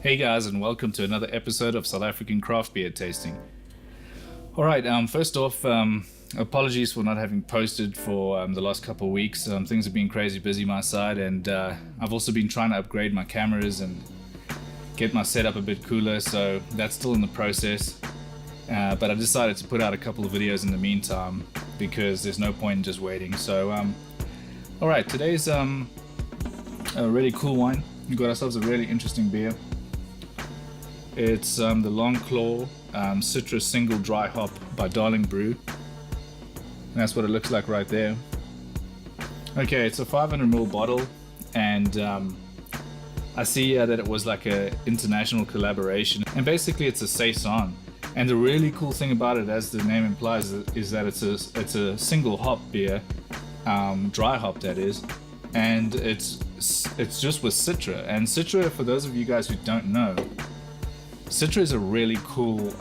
Hey guys, and welcome to another episode of South African Craft Beer Tasting. Alright, first off, apologies for not having posted for the last couple of weeks. Things have been crazy busy my side, and I've also been trying to upgrade my cameras and get my setup a bit cooler, so that's still in the process. But I decided to put out a couple of videos in the meantime because there's no point in just waiting. So, alright, today's a really cool one. We got ourselves a really interesting beer. It's the Long Claw Citra Single Dry Hop by Brew. And that's what it looks like right there. Okay, it's a 500ml bottle, and I see that it was like a international collaboration. And basically, it's a Saison. And the really cool thing about it, as the name implies, is that it's a single hop beer, dry hop that is, and it's just with Citra. And Citra, for those of you guys who don't know, Citra is a really cool,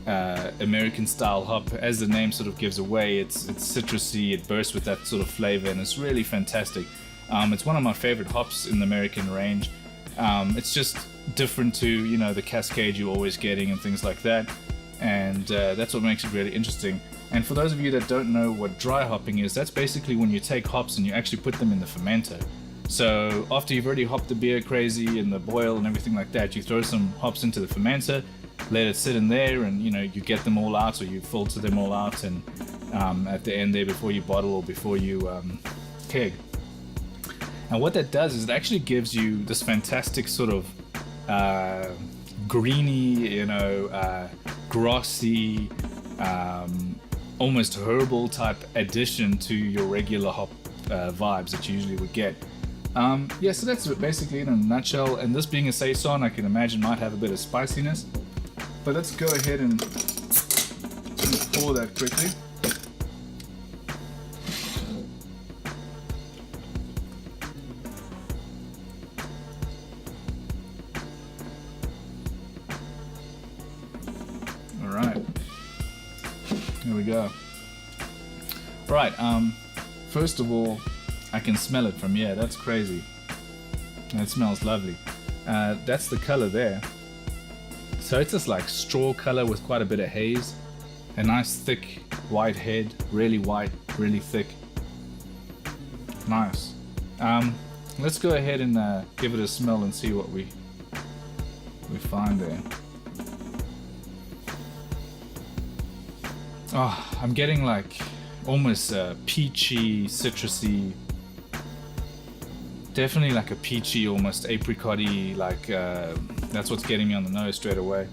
American style hop. As the name sort of gives away, it's citrusy, it bursts with that sort of flavor, and it's really fantastic. It's one of my favorite hops in the American range. It's just different to, you know, the Cascade you're always getting and things like that, and that's what makes it really interesting. And for those of you that don't know what dry hopping is, that's basically when you take hops and you actually put them in the fermenter. So after you've already hopped the beer crazy and the boil and everything like that, you throw some hops into the fermenter, let it sit in there, and you know, you get them all out, or you filter them all out, and at the end there, before you bottle or before you keg. And what that does is it actually gives you this fantastic sort of greeny, you know, grassy, almost herbal type addition to your regular hop vibes that you usually would get. Yeah, so that's basically in a nutshell. And this being a Saison, I can imagine might have a bit of spiciness. But let's go ahead and pour that quickly. Alright. Here we go. Right, first of all, I can smell it from here. That's crazy. It smells lovely. That's the color there. So it's this like straw color with quite a bit of haze. A nice thick white head, really white, really thick. Nice. Let's go ahead and give it a smell and see what we find there. Oh, I'm getting like almost peachy, citrusy. Definitely like a peachy, almost apricot-y, like that's what's getting me on the nose straight away.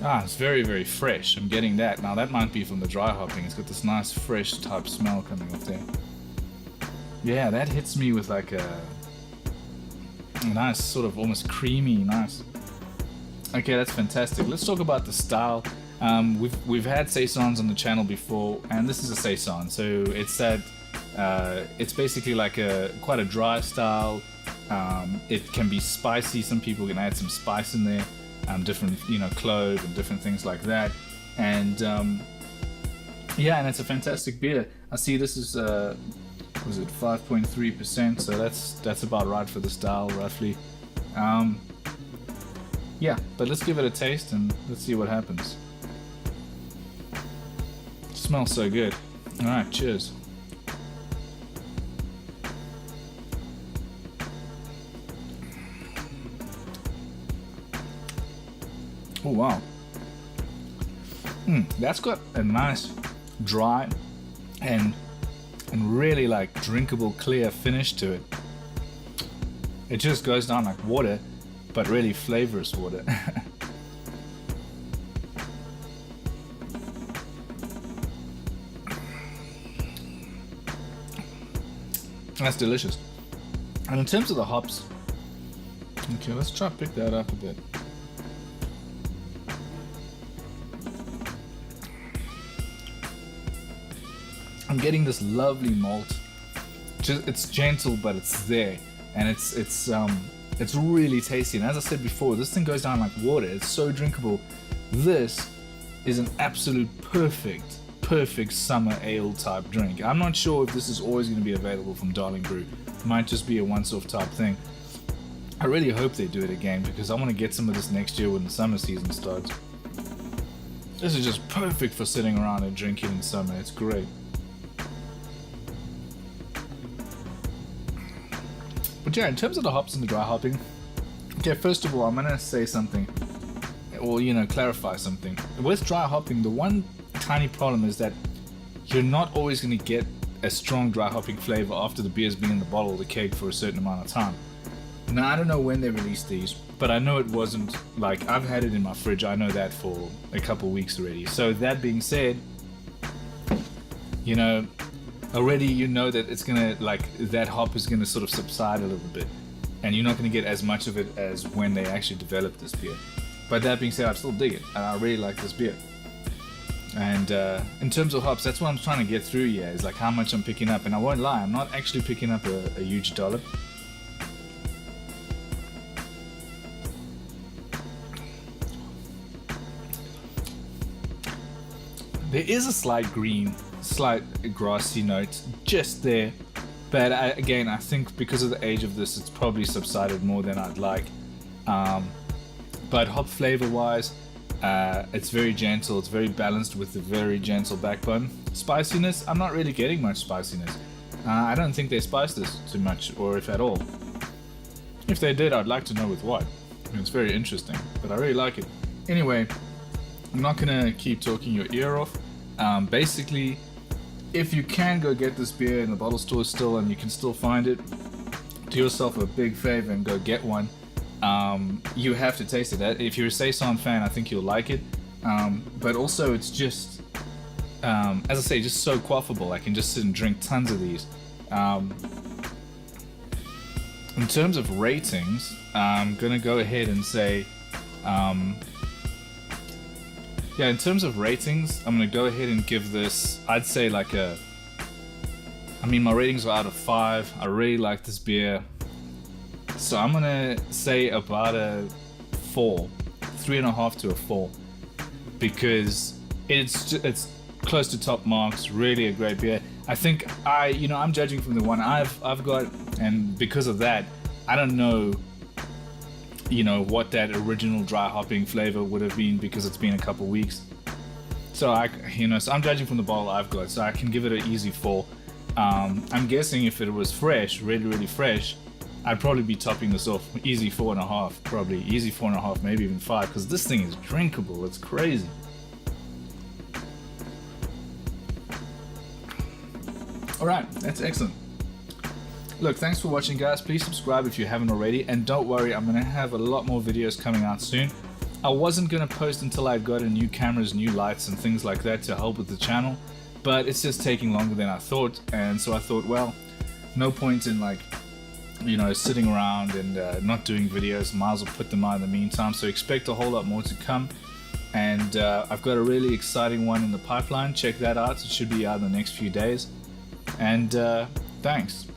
It's very, very fresh. I'm getting that. Now that might be from the dry hopping. It's got this nice fresh type smell coming off there. Yeah, that hits me with like a nice sort of almost creamy, nice. Okay, that's fantastic. Let's talk about the style. We've had Saisons on the channel before, and this is a Saison. So it's that it's basically like quite a dry style. It can be spicy. Some people can add some spice in there, different, you know, clove and different things like that. And yeah, and it's a fantastic beer. I see this is was it 5.3%? So that's about right for the style, roughly. Yeah, but let's give it a taste and let's see what happens. Smells so good. Alright, cheers. Oh wow. That's got a nice dry and really like drinkable clear finish to it. It just goes down like water, but really flavorous water. That's delicious. And in terms of the hops, okay, let's try to pick that up a bit. I'm getting this lovely malt. It's gentle, but it's there, and it's really tasty. And as I said before, this thing goes down like water. It's so drinkable. This is an absolute perfect perfect summer ale type drink. I'm not sure if this is always going to be available from Darling Brew. It might just be a once-off type thing. I really hope they do it again because I want to get some of this next year when the summer season starts. This is just perfect for sitting around and drinking in summer. It's great. But yeah, in terms of the hops and the dry hopping, okay, first of all, I'm gonna say something, or clarify something. With dry hopping, the one tiny problem is that you're not always gonna get a strong dry hopping flavor after the beer's been in the bottle or the keg for a certain amount of time. Now, I don't know when they released these, but I know it wasn't like, I've had it in my fridge, I know that for a couple weeks already. So that being said, already that it's gonna, that hop is gonna sort of subside a little bit, and you're not gonna get as much of it as when they actually developed this beer. But that being said, I still dig it, and I really like this beer. And in terms of hops, that's what I'm trying to get through here, is like how much I'm picking up. And I won't lie, I'm not actually picking up a huge dollop. There is a slight grassy note just there, but again, I think because of the age of this, it's probably subsided more than I'd like. But hop flavor wise, it's very gentle, it's very balanced with a very gentle backbone. Spiciness, I'm not really getting much spiciness. I don't think they spiced this too much, or if at all. If they did, I'd like to know with what. It's very interesting, but I really like it. Anyway, I'm not gonna keep talking your ear off. Basically, if you can go get this beer in the bottle store still and you can still find it, do yourself a big favor and go get one. You have to taste it. If you're a Saison fan, I think you'll like it. But also, it's just, as I say, just so quaffable. I can just sit and drink tons of these. In terms of ratings, I'm gonna go ahead and say, in terms of ratings, I'm gonna go ahead and give this, I'd say my ratings are out of 5. I really like this beer. So I'm gonna say about a 4, 3.5 to a 4, because it's close to top marks. Really a great beer. I think I'm judging from the one I've got, and because of that, I don't know, what that original dry hopping flavor would have been because it's been a couple weeks. So so I'm judging from the bottle I've got, so I can give it an easy 4. I'm guessing if it was fresh, really, really fresh, I'd probably be topping this off. Easy 4.5, probably. Easy 4.5, maybe even 5, because this thing is drinkable. It's crazy. Alright, that's excellent. Look, thanks for watching, guys. Please subscribe if you haven't already, and don't worry, I'm going to have a lot more videos coming out soon. I wasn't going to post until I got new cameras, new lights, and things like that to help with the channel, but it's just taking longer than I thought, and so I thought, well, no point in sitting around and not doing videos. Might as well put them out in the meantime. So expect a whole lot more to come, and I've got a really exciting one in the pipeline. Check that out. It should be out in the next few days, and thanks.